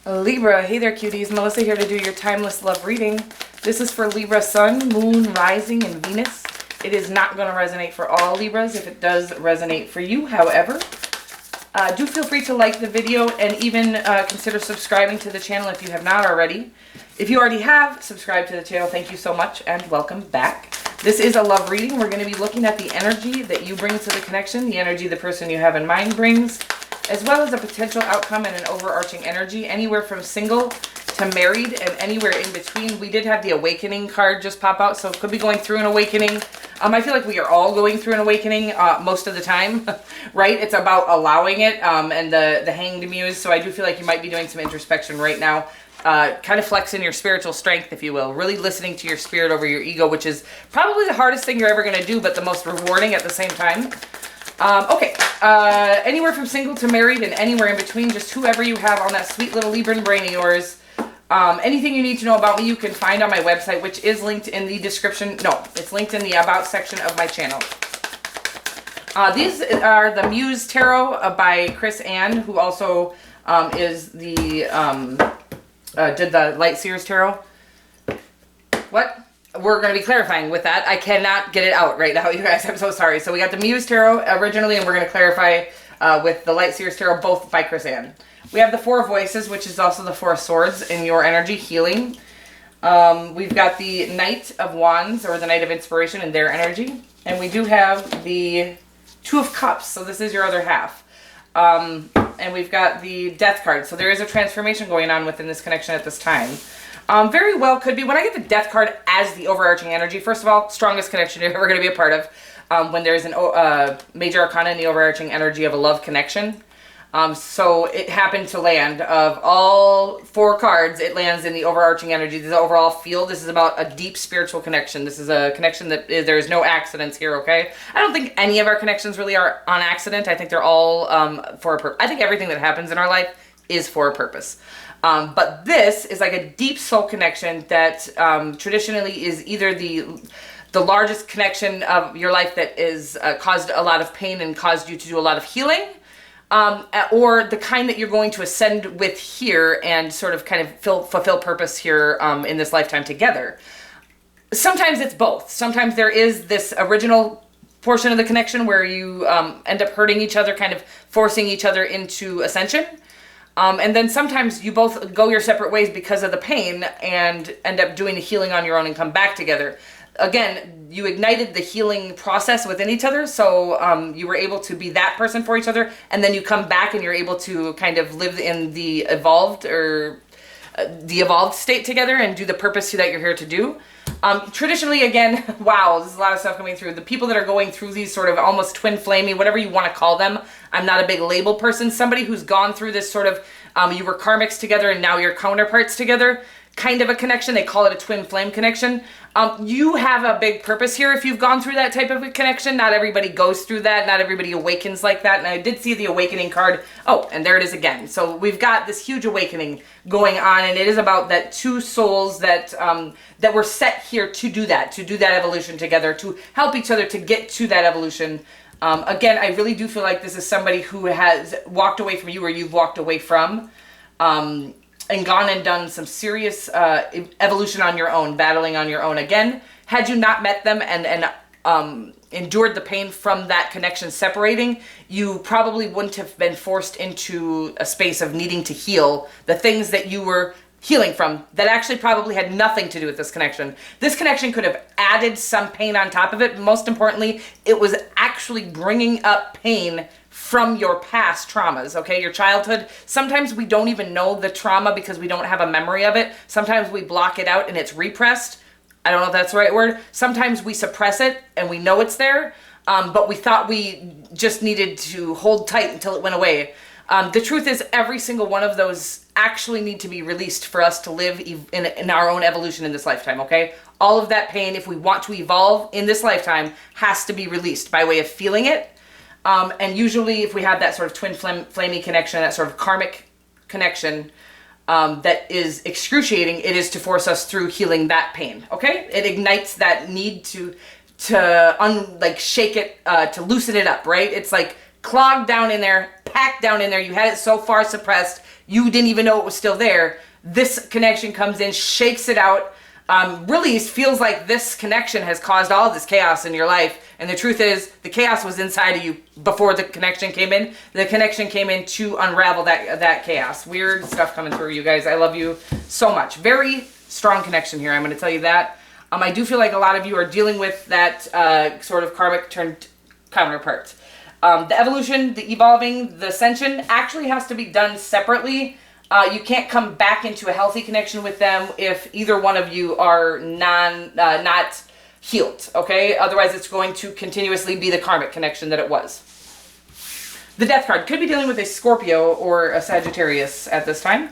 Libra, hey there cuties, Melissa here to do your timeless love reading. This is for Libra Sun, Moon, Rising, and Venus. It is not going to resonate for all Libras. If it does resonate for you, however, do feel free to like the video and even consider subscribing to the channel if you have not already. If you already have subscribed to the channel, thank you so much and welcome back. This is a love reading. We're going to be looking at the energy that you bring to the connection, the energy the person you have in mind brings, as well as a potential outcome and an overarching energy, anywhere from single to married and anywhere in between. We did have the awakening card just pop out, so it could be going through an awakening. I feel like we are all going through an awakening most of the time, right? It's about allowing it and the Hanged Muse, so I do feel like you might be doing some introspection right now. Kind of flexing your spiritual strength, if you will. Really listening to your spirit over your ego, which is probably the hardest thing you're ever going to do, but the most rewarding at the same time. Anywhere from single to married and anywhere in between, just whoever you have on that sweet little Libran brain of yours. Anything you need to know about me, you can find on my website, which is linked in the description. No, it's linked in the About section of my channel. These are the Muse Tarot by Chris Ann, who also is the, did the Light Seers Tarot. What? We're going to be clarifying with that. I cannot get it out right now, you guys. I'm so sorry. So we got the Muse Tarot originally, and we're going to clarify with the Light Seers Tarot, both by Chris Ann. We have the Four of Voices, which is also the Four of Swords in your energy, healing. We've got the Knight of Wands, or the Knight of Inspiration, in their energy. And we do have the Two of Cups, so this is your other half. And we've got the Death card. So there is a transformation going on within this connection at this time. Very well could be. When I get the Death card as the overarching energy, first of all, strongest connection you're ever going to be a part of. When there's an major arcana in the overarching energy of a love connection. So it happened to land. Of all four cards, it lands in the overarching energy, the overall field. This is about a deep spiritual connection. This is a connection that there's no accidents here, okay? I don't think any of our connections really are on accident. I think they're all for a purpose. I think everything that happens in our life is for a purpose. But this is like a deep soul connection that traditionally is either the largest connection of your life that is caused a lot of pain and caused you to do a lot of healing, or the kind that you're going to ascend with here and sort of kind of fulfill purpose here in this lifetime together. Sometimes it's both. Sometimes there is this original portion of the connection where you end up hurting each other, kind of forcing each other into ascension. And then sometimes you both go your separate ways because of the pain and end up doing the healing on your own and come back together. Again, you ignited the healing process within each other, so you were able to be that person for each other, and then you come back and you're able to kind of live in the evolved state together and do the purpose that you're here to do. Traditionally, again, wow, there's a lot of stuff coming through. The people that are going through these sort of almost twin flamey, whatever you want to call them, I'm not a big label person. Somebody who's gone through this sort of, you were karmics together and now you're counterparts together, kind of a connection. They call it a twin flame connection. You have a big purpose here if you've gone through that type of a connection. Not everybody goes through that. Not everybody awakens like that. And I did see the awakening card. Oh, and there it is again. So we've got this huge awakening going on, and it is about that two souls that that were set here to do that evolution together, to help each other to get to that evolution. Again, I really do feel like this is somebody who has walked away from you or you've walked away from. And gone and done some serious evolution on your own, battling on your own. Again, had you not met them and endured the pain from that connection separating, you probably wouldn't have been forced into a space of needing to heal the things that you were healing from that actually probably had nothing to do with this connection. This connection could have added some pain on top of it. Most importantly, it was actually bringing up pain from your past traumas, okay? Your childhood. Sometimes we don't even know the trauma because we don't have a memory of it. Sometimes we block it out and it's repressed. I don't know if that's the right word. Sometimes we suppress it and we know it's there, but we thought we just needed to hold tight until it went away. The truth is every single one of those actually need to be released for us to live in our own evolution in this lifetime, okay? All of that pain, if we want to evolve in this lifetime, has to be released by way of feeling it. And usually if we have that sort of twin flamey connection, that sort of karmic connection that is excruciating, it is to force us through healing that pain, okay? It ignites that need to shake it, to loosen it up, right? It's like clogged down in there, packed down in there. You had it so far suppressed. you didn't even know it was still there. This connection comes in, shakes it out, really feels like this connection has caused all this chaos in your life. And the truth is, the chaos was inside of you before the connection came in. The connection came in to unravel that chaos. Weird stuff coming through, you guys. I love you so much. Very strong connection here, I'm going to tell you that. I do feel like a lot of you are dealing with that sort of karmic turned counterpart. The evolution, the evolving, the ascension actually has to be done separately. You can't come back into a healthy connection with them if either one of you are not healed, okay? Otherwise, it's going to continuously be the karmic connection that it was. The Death card could be dealing with a Scorpio or a Sagittarius at this time.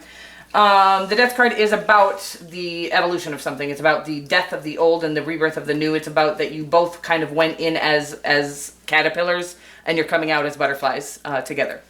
The Death card is about the evolution of something. It's about the death of the old and the rebirth of the new. It's about that you both kind of went in as caterpillars and you're coming out as butterflies together.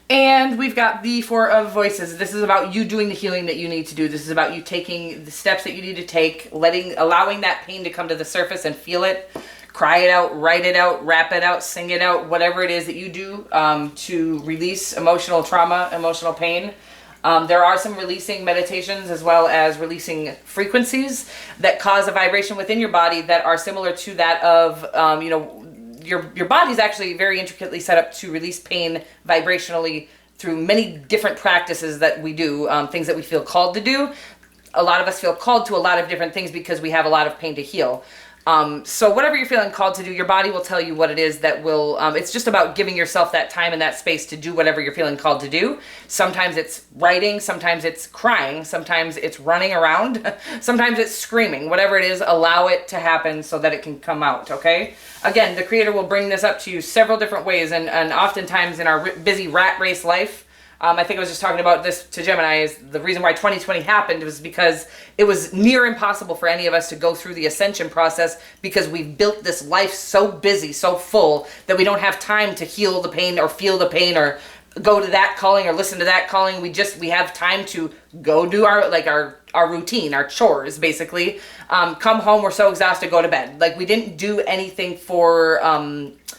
And we've got the Four of Voices. This is about you doing the healing that you need to do. This is about you taking the steps that you need to take, allowing that pain to come to the surface and feel it. Cry it out, write it out, rap it out, sing it out, whatever it is that you do to release emotional trauma, emotional pain. There are some releasing meditations as well as releasing frequencies that cause a vibration within your body that are similar to that of, your body's actually very intricately set up to release pain vibrationally through many different practices that we do, things that we feel called to do. A lot of us feel called to a lot of different things because we have a lot of pain to heal. So whatever you're feeling called to do, your body will tell you what it is that will, it's just about giving yourself that time and that space to do whatever you're feeling called to do. Sometimes it's writing, sometimes it's crying, sometimes it's running around, sometimes it's screaming. Whatever it is, allow it to happen so that it can come out, okay? Again, the Creator will bring this up to you several different ways, and oftentimes in our busy rat race life, I think I was just talking about this to Gemini, is the reason why 2020 happened was because it was near impossible for any of us to go through the ascension process because we've built this life so busy, so full, that we don't have time to heal the pain or feel the pain or go to that calling or listen to that calling. We have time to go do our routine, our chores, basically. Come home, we're so exhausted, go to bed. Like, we didn't do anything for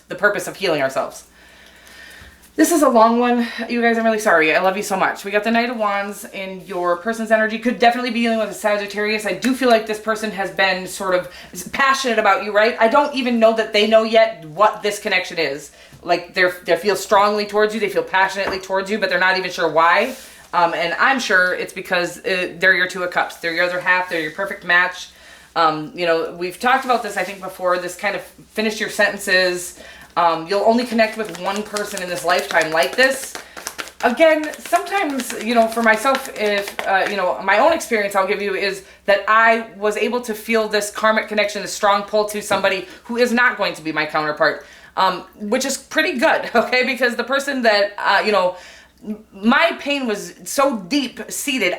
the purpose of healing ourselves. This is a long one. You guys, I'm really sorry. I love you so much. We got the Knight of Wands in your person's energy. Could definitely be dealing with a Sagittarius. I do feel like this person has been sort of passionate about you, right? I don't even know that they know yet what this connection is. Like, they feel strongly towards you. They feel passionately towards you, but they're not even sure why. And I'm sure it's because they're your Two of Cups. They're your other half. They're your perfect match. We've talked about this, I think, before. This kind of finish your sentences. You'll only connect with one person in this lifetime like this. Again, sometimes, for myself, if, my own experience I'll give you is that I was able to feel this karmic connection, this strong pull to somebody who is not going to be my counterpart, which is pretty good, okay? Because the person that, my pain was so deep-seated.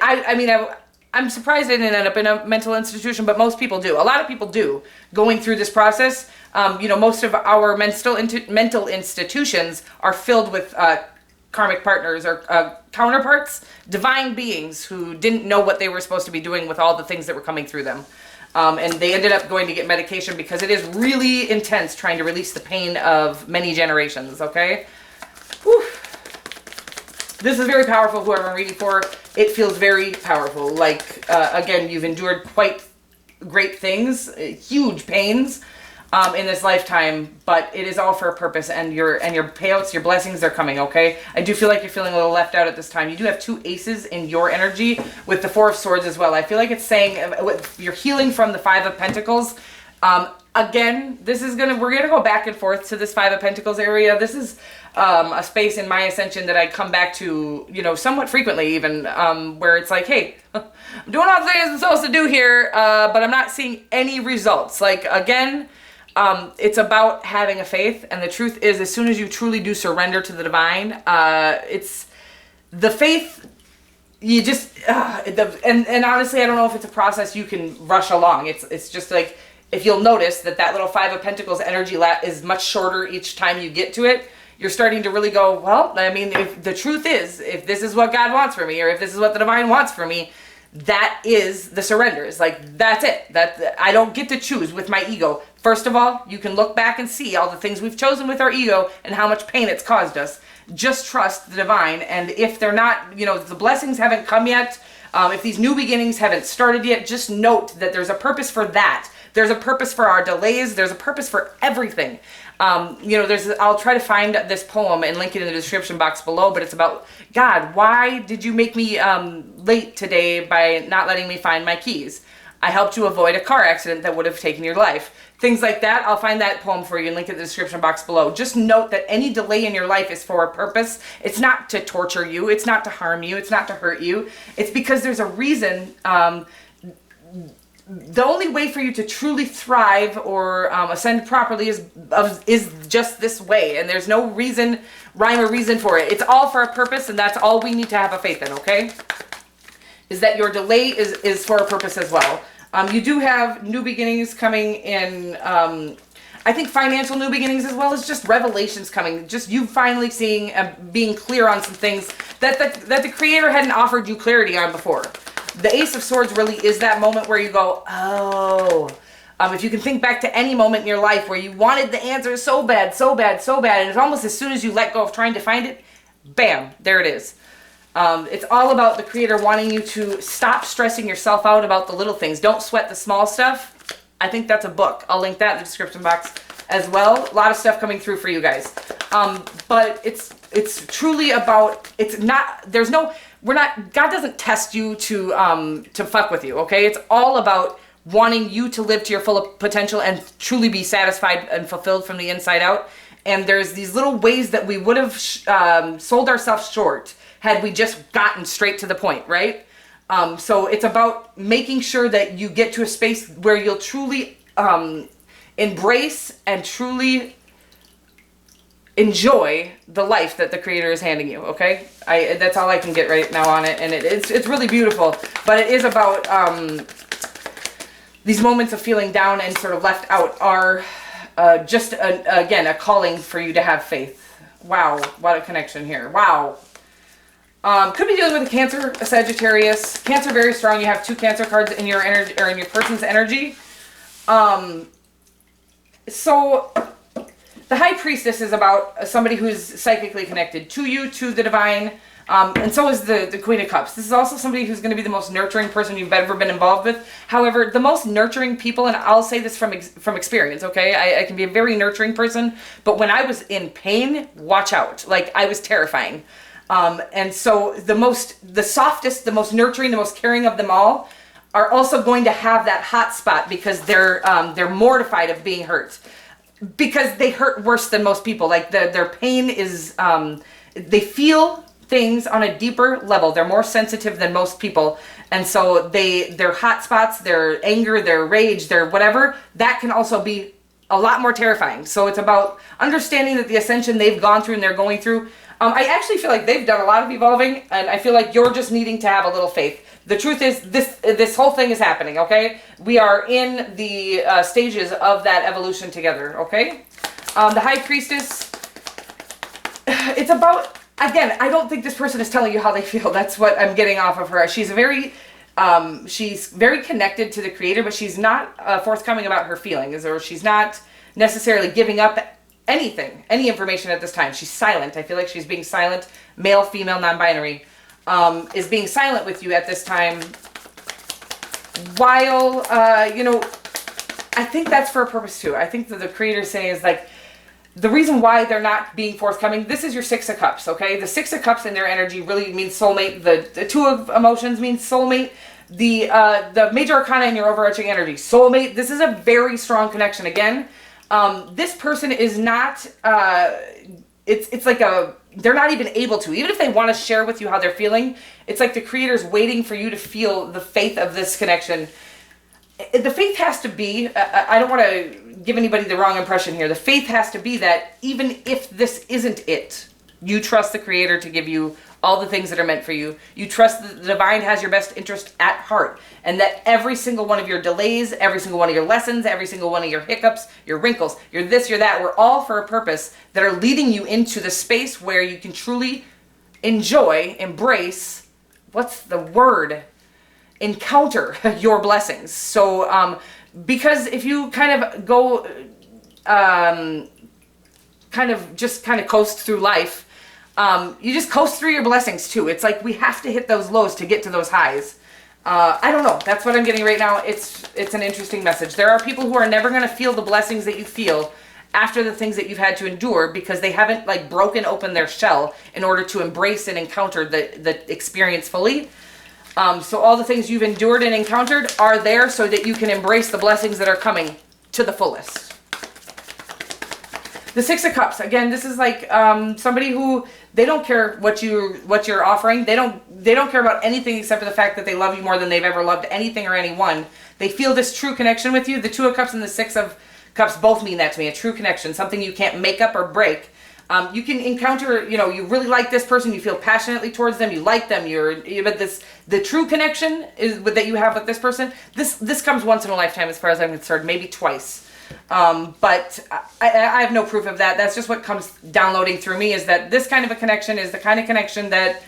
I'm surprised I didn't end up in a mental institution, but most people do. A lot of people do, going through this process. Most of our mental institutions are filled with karmic partners or counterparts, divine beings who didn't know what they were supposed to be doing with all the things that were coming through them. And they ended up going to get medication because it is really intense trying to release the pain of many generations, okay? Whew. This is very powerful, whoever I'm reading for. It feels very powerful. Like, again, you've endured quite great things, huge pains in this lifetime, but it is all for a purpose, and your payouts, your blessings, they're coming, okay? I do feel like you're feeling a little left out at this time. You do have two aces in your energy with the Four of Swords as well. I feel like it's saying you're healing from the Five of Pentacles. Again, we're gonna go back and forth to this Five of Pentacles area. This is a space in my ascension that I come back to, somewhat frequently even, where it's like, hey, I'm doing all the things I'm supposed to do here, but I'm not seeing any results. Like, again, it's about having a faith, and the truth is, as soon as you truly do surrender to the divine, it's the faith. You just, and honestly, I don't know if it's a process you can rush along. It's just like, if you'll notice that little Five of Pentacles energy is much shorter each time you get to it, you're starting to really go, well, I mean, if the truth is, if this is what God wants for me, or if this is what the divine wants for me, that is the surrender. It's like, that's it. That I don't get to choose with my ego. First of all, you can look back and see all the things we've chosen with our ego and how much pain it's caused us. just trust the divine. And if they're not, the blessings haven't come yet, if these new beginnings haven't started yet, just note that there's a purpose for that. There's a purpose for our delays. There's a purpose for everything. I'll try to find this poem and link it in the description box below, but it's about, God, why did you make me late today by not letting me find my keys? I helped you avoid a car accident that would have taken your life. Things like that. I'll find that poem for you and link it in the description box below. Just note that any delay in your life is for a purpose. It's not to torture you. It's not to harm you. It's not to hurt you. It's because there's a reason. The only way for you to truly thrive or ascend properly is just this way. And there's no rhyme or reason for it. It's all for a purpose, and that's all we need to have a faith in, okay? Is that your delay is for a purpose as well. You do have new beginnings coming in, I think financial new beginnings, as well as just revelations coming. Just you finally seeing, being clear on some things that the Creator hadn't offered you clarity on before. The Ace of Swords really is that moment where you go, oh. If you can think back to any moment in your life where you wanted the answer so bad, so bad, so bad, and it's almost as soon as you let go of trying to find it, bam, there it is. It's all about the Creator wanting you to stop stressing yourself out about the little things. Don't sweat the small stuff. I think that's a book. I'll link that in the description box as well. A lot of stuff coming through for you guys. But it's truly about, God doesn't test you to fuck with you, okay? It's all about wanting you to live to your full potential and truly be satisfied and fulfilled from the inside out. And there's these little ways that we would have sold ourselves short had we just gotten straight to the point, right? So it's about making sure that you get to a space where you'll truly embrace and truly enjoy the life that the Creator is handing you, okay? That's all I can get right now on it, and it's really beautiful. But it is about these moments of feeling down and sort of left out are just, again, a calling for you to have faith. Wow, what a connection here. Wow. Could be dealing with a Cancer, a Sagittarius. Cancer, very strong. You have 2 Cancer cards in your energy, or in your person's energy. So the High Priestess is about somebody who's psychically connected to you, to the divine, and so is the Queen of Cups. This is also somebody who's going to be the most nurturing person you've ever been involved with. However, the most nurturing people, and I'll say this from experience, okay? I can be a very nurturing person, but when I was in pain, watch out. Like, I was terrifying. And so the softest, the most nurturing, the most caring of them all are also going to have that hot spot because they're mortified of being hurt. Because they hurt worse than most people. Like their pain is, they feel things on a deeper level. They're more sensitive than most people. And so their hot spots, their anger, their rage, their whatever, that can also be a lot more terrifying. So it's about understanding that the ascension they've gone through and they're going through, I actually feel like they've done a lot of evolving, and I feel like you're just needing to have a little faith. The truth is, this whole thing is happening, okay? We are in the stages of that evolution together, okay? The High Priestess, it's about, again, I don't think this person is telling you how they feel. That's what I'm getting off of her. She's very connected to the Creator, but she's not forthcoming about her feelings, or she's not necessarily giving up anything, any information at this time. She's silent. I feel like she's being silent. Male, female, non-binary. Is being silent with you at this time. While, I think that's for a purpose too. I think that the Creator is saying is like, the reason why they're not being forthcoming, this is your 6 of Cups, okay? The 6 of Cups in their energy really means soulmate. The 2 of Emotions means soulmate. The Major Arcana in your overarching energy, soulmate. This is a very strong connection. Again, this person is not, it's like they're not even able to. Even if they want to share with you how they're feeling, it's like the Creator's waiting for you to feel the faith of this connection. The faith has to be, I don't want to give anybody the wrong impression here. The faith has to be that even if this isn't it, you trust the Creator to give you all the things that are meant for you. You trust that the divine has your best interest at heart, and that every single one of your delays, every single one of your lessons, every single one of your hiccups, your wrinkles, your this, your that, were all for a purpose that are leading you into the space where you can truly enjoy, embrace, what's the word? Encounter your blessings. So, because if you kind of go, kind of coast through life, You just coast through your blessings too. It's like we have to hit those lows to get to those highs. I don't know. That's what I'm getting right now. It's an interesting message. There are people who are never going to feel the blessings that you feel after the things that you've had to endure because they haven't like broken open their shell in order to embrace and encounter the experience fully. So all the things you've endured and encountered are there so that you can embrace the blessings that are coming to the fullest. The Six of Cups, again, this is like somebody who, they don't care what you're offering. They don't care about anything except for the fact that they love you more than they've ever loved anything or anyone. They feel this true connection with you. The Two of Cups and the Six of Cups both mean that to me, a true connection, something you can't make up or break. You can encounter, you really like this person, you feel passionately towards them, you like them, but the true connection is that you have with this person. This comes once in a lifetime as far as I'm concerned, maybe twice. But I have no proof of that. That's just what comes downloading through me, is that this kind of a connection is the kind of connection that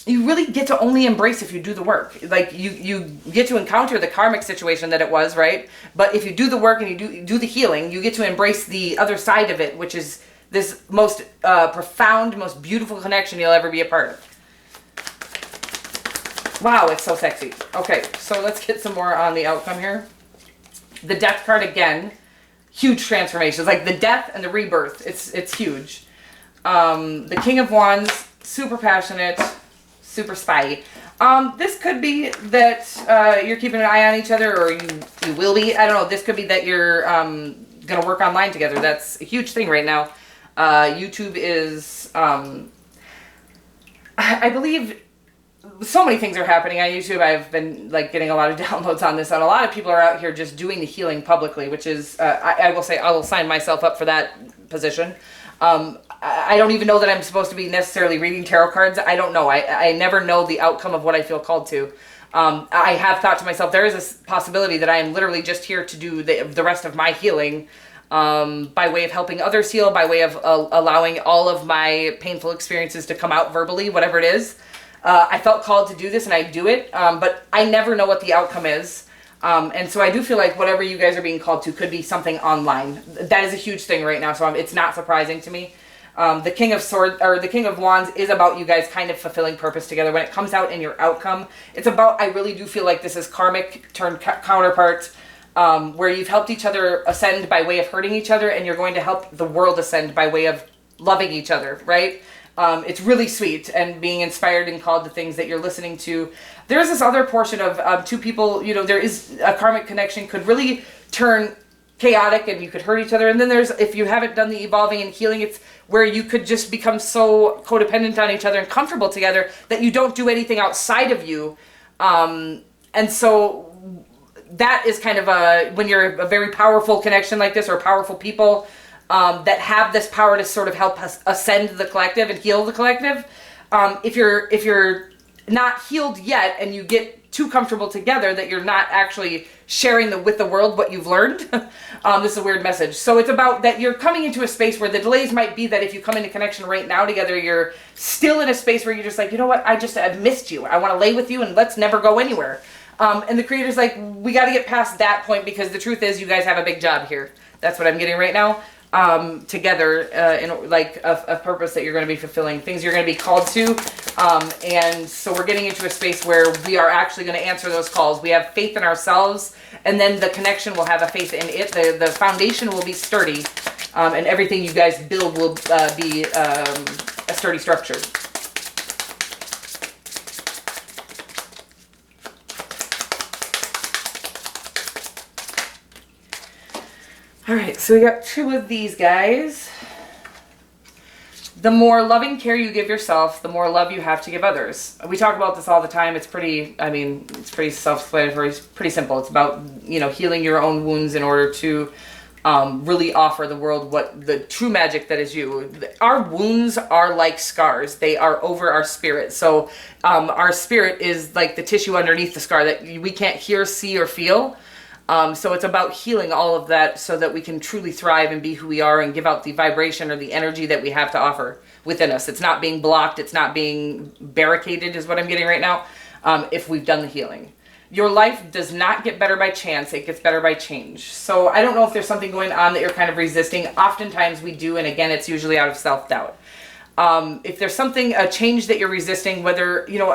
you really get to only embrace if you do the work. Like you get to encounter the karmic situation that it was, right? But if you do the work and you do the healing, you get to embrace the other side of it, which is this most profound, most beautiful connection you'll ever be a part of. Wow, it's so sexy. Okay, so let's get some more on the outcome here. The Death card again, huge transformations, like the death and the rebirth. It's huge. The King of Wands, super passionate, super spy. This could be that you're keeping an eye on each other, or you will be. I don't know. This could be that you're gonna work online together. That's a huge thing right now. YouTube is, I believe. So many things are happening on YouTube. I've been like getting a lot of downloads on this, and a lot of people are out here just doing the healing publicly, which is, I will say, I will sign myself up for that position. I don't even know that I'm supposed to be necessarily reading tarot cards. I don't know. I never know the outcome of what I feel called to. I have thought to myself, there is a possibility that I am literally just here to do the rest of my healing, by way of helping others heal, by way of allowing all of my painful experiences to come out verbally, whatever it is. I felt called to do this, and I do it, but I never know what the outcome is. And so I do feel like whatever you guys are being called to could be something online. That is a huge thing right now, so it's not surprising to me. The King of Swords, or the King of Wands, is about you guys kind of fulfilling purpose together. When it comes out in your outcome, it's about, I really do feel like this is karmic turned counterpart, where you've helped each other ascend by way of hurting each other, and you're going to help the world ascend by way of loving each other, right? It's really sweet, and being inspired and called to things that you're listening to. There's this other portion of two people, there is a karmic connection, could really turn chaotic and you could hurt each other. And then there's, if you haven't done the evolving and healing, it's where you could just become so codependent on each other and comfortable together that you don't do anything outside of you. And so that is kind of when you're a very powerful connection like this, or powerful people, that have this power to sort of help us ascend the collective and heal the collective. If you're not healed yet, and you get too comfortable together that you're not actually sharing with the world what you've learned, this is a weird message. So it's about that you're coming into a space where the delays might be that if you come into connection right now together, you're still in a space where you're just like, you know what, I've missed you. I want to lay with you, and let's never go anywhere. And the Creator's like, we got to get past that point, because the truth is you guys have a big job here. That's what I'm getting right now. Together in like a purpose that you're going to be fulfilling, things you're going to be called to, and so we're getting into a space where we are actually going to answer those calls. We have faith in ourselves, and then the connection will have a faith in it. The foundation will be sturdy, and everything you guys build will be a sturdy structure. All right, so we got two of these guys. The more loving care you give yourself, the more love you have to give others. We talk about this all the time. It's pretty, it's pretty self-explanatory. It's pretty simple. It's about, healing your own wounds in order to really offer the world what the true magic that is you. Our wounds are like scars. They are over our spirit. So our spirit is like the tissue underneath the scar that we can't hear, see, or feel. So it's about healing all of that so that we can truly thrive and be who we are and give out the vibration or the energy that we have to offer within us. It's not being blocked. It's not being barricaded is what I'm getting right now, if we've done the healing. Your life does not get better by chance. It gets better by change. So I don't know if there's something going on that you're kind of resisting. Oftentimes we do, and again, it's usually out of self-doubt. If there's something, a change that you're resisting, whether, you know,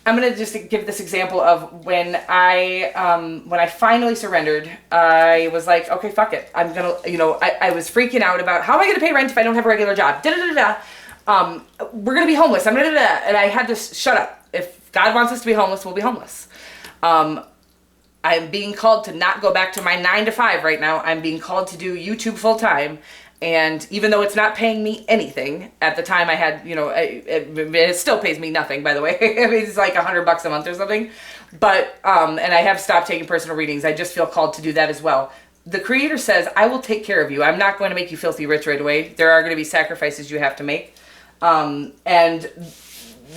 I'm going to just give this example of when I finally surrendered. I was like, okay, fuck it. I'm going to, you know, I was freaking out about how am I going to pay rent if I don't have a regular job? We're going to be homeless. And I had to shut up. If God wants us to be homeless, we'll be homeless. I'm being called to not go back to my 9 to 5 right now. I'm being called to do YouTube full time. And even though it's not paying me anything, at the time I had, you know, it still pays me nothing, by the way. I mean, it's like $100 a month or something. But, and I have stopped taking personal readings. I just feel called to do that as well. The Creator says, I will take care of you. I'm not going to make you filthy rich right away. There are going to be sacrifices you have to make. And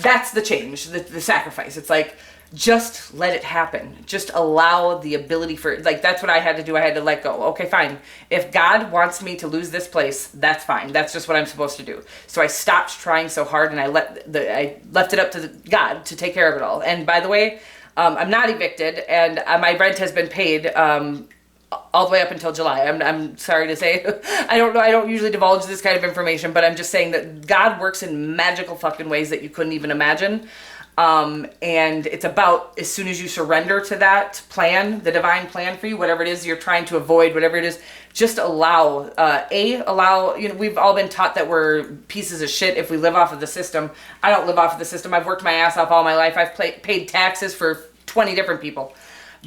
that's the change, the sacrifice. It's like, just let it happen. Just allow the ability for, like, that's what I had to do. I had to let go. Okay, fine. If God wants me to lose this place, that's fine. That's just what I'm supposed to do. So I stopped trying so hard, and I left it up to God to take care of it all. And by the way, I'm not evicted, and my rent has been paid all the way up until July. I'm sorry to say. I don't know. I don't usually divulge this kind of information, but I'm just saying that God works in magical fucking ways that you couldn't even imagine. And it's about, as soon as you surrender to that plan, the divine plan for you, whatever it is you're trying to avoid, whatever it is, just allow, you know, we've all been taught that we're pieces of shit if we live off of the system. I don't live off of the system. I've worked my ass off all my life. I've paid taxes for 20 different people.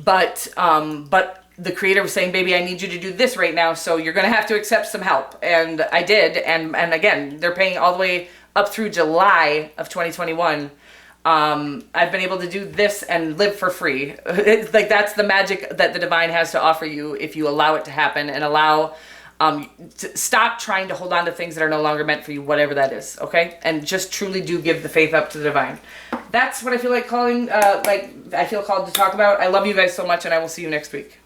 But the Creator was saying, baby, I need you to do this right now. So you're going to have to accept some help. And I did. And again, they're paying all the way up through July of 2021. I've been able to do this and live for free. It's like, that's the magic that the divine has to offer you if you allow it to happen and allow, to stop trying to hold on to things that are no longer meant for you, whatever that is. Okay. And just truly do give the faith up to the divine. That's what I feel like I feel called to talk about. I love you guys so much, and I will see you next week.